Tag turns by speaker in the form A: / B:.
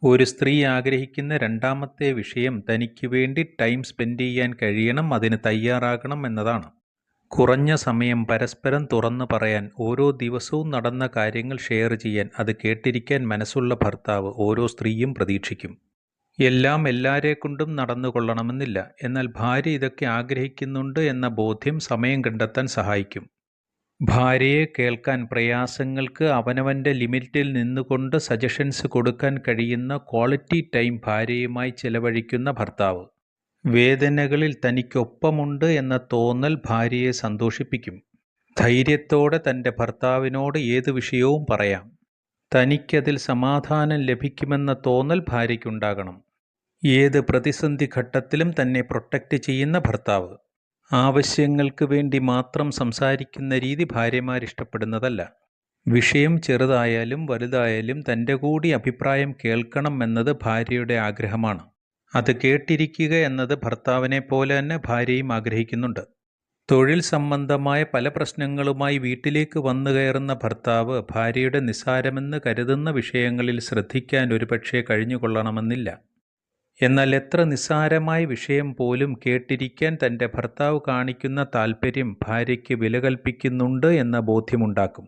A: ഒരു സ്ത്രീ ആഗ്രഹിക്കുന്ന രണ്ടാമത്തെ വിഷയം തനിക്ക് വേണ്ടി ടൈം സ്പെൻഡ് ചെയ്യാൻ കഴിയണം, അതിന് തയ്യാറാകണം എന്നതാണ്. കുറഞ്ഞ സമയം പരസ്പരം തുറന്നു പറയാൻ, ഓരോ ദിവസവും നടന്ന കാര്യങ്ങൾ ഷെയർ ചെയ്യാൻ, അത് കേട്ടിരിക്കാൻ മനസ്സുള്ള ഭർത്താവ് ഓരോ സ്ത്രീയും പ്രതീക്ഷിക്കും. എല്ലാം എല്ലാരെക്കൊണ്ടും നടന്നുകൊള്ളണമെന്നില്ല. എന്നാൽ ഭാര്യ ഇതൊക്കെ ആഗ്രഹിക്കുന്നുണ്ട് എന്ന ബോധ്യം സമയം കണ്ടെത്താൻ സഹായിക്കും. ഭാര്യയെ കേൾക്കാൻ, പ്രയാസങ്ങൾക്ക് അവനവൻ്റെ ലിമിറ്റിൽ നിന്നുകൊണ്ട് സജഷൻസ് കൊടുക്കാൻ കഴിയുന്ന ക്വാളിറ്റി ടൈം ഭാര്യയുമായി ചെലവഴിക്കുന്ന ഭർത്താവ്. വേദനകളിൽ തനിക്കൊപ്പമുണ്ട് എന്ന തോന്നൽ ഭാര്യയെ സന്തോഷിപ്പിക്കും. ധൈര്യത്തോടെ തൻ്റെ ഭർത്താവിനോട് ഏത് വിഷയവും പറയാം. തനിക്കതിൽ സമാധാനം ലഭിക്കുമെന്ന തോന്നൽ ഭാര്യയ്ക്കുണ്ടാകണം. ഏത് പ്രതിസന്ധി ഘട്ടത്തിലും തന്നെ പ്രൊട്ടക്റ്റ് ചെയ്യുന്ന ഭർത്താവ്. ആവശ്യങ്ങൾക്ക് വേണ്ടി മാത്രം സംസാരിക്കുന്ന രീതി ഭാര്യമാരിഷ്ടപ്പെടുന്നതല്ല. വിഷയം ചെറുതായാലും വലുതായാലും തൻ്റെ കൂടി അഭിപ്രായം കേൾക്കണം എന്നത് ഭാര്യയുടെ ആഗ്രഹമാണ്. അത് കേട്ടിരിക്കുക എന്നത് ഭർത്താവിനെ പോലെ തന്നെ ഭാര്യയും ആഗ്രഹിക്കുന്നുണ്ട്. തൊഴിൽ സംബന്ധമായ പല പ്രശ്നങ്ങളുമായി വീട്ടിലേക്ക് വന്നു കയറുന്ന ഭർത്താവ് ഭാര്യയുടെ നിസ്സാരമെന്ന് കരുതുന്ന വിഷയങ്ങളിൽ ശ്രദ്ധിക്കാൻ ഒരുപക്ഷെ കഴിഞ്ഞുകൊള്ളണമെന്നില്ല. എന്നാൽ എത്ര നിസ്സാരമായ വിഷയം പോലും കേട്ടിരിക്കാൻ തൻ്റെ ഭർത്താവ് കാണിക്കുന്ന താൽപ്പര്യം ഭാര്യയ്ക്ക് വില കൽപ്പിക്കുന്നുണ്ട് എന്ന ബോധ്യമുണ്ടാക്കും.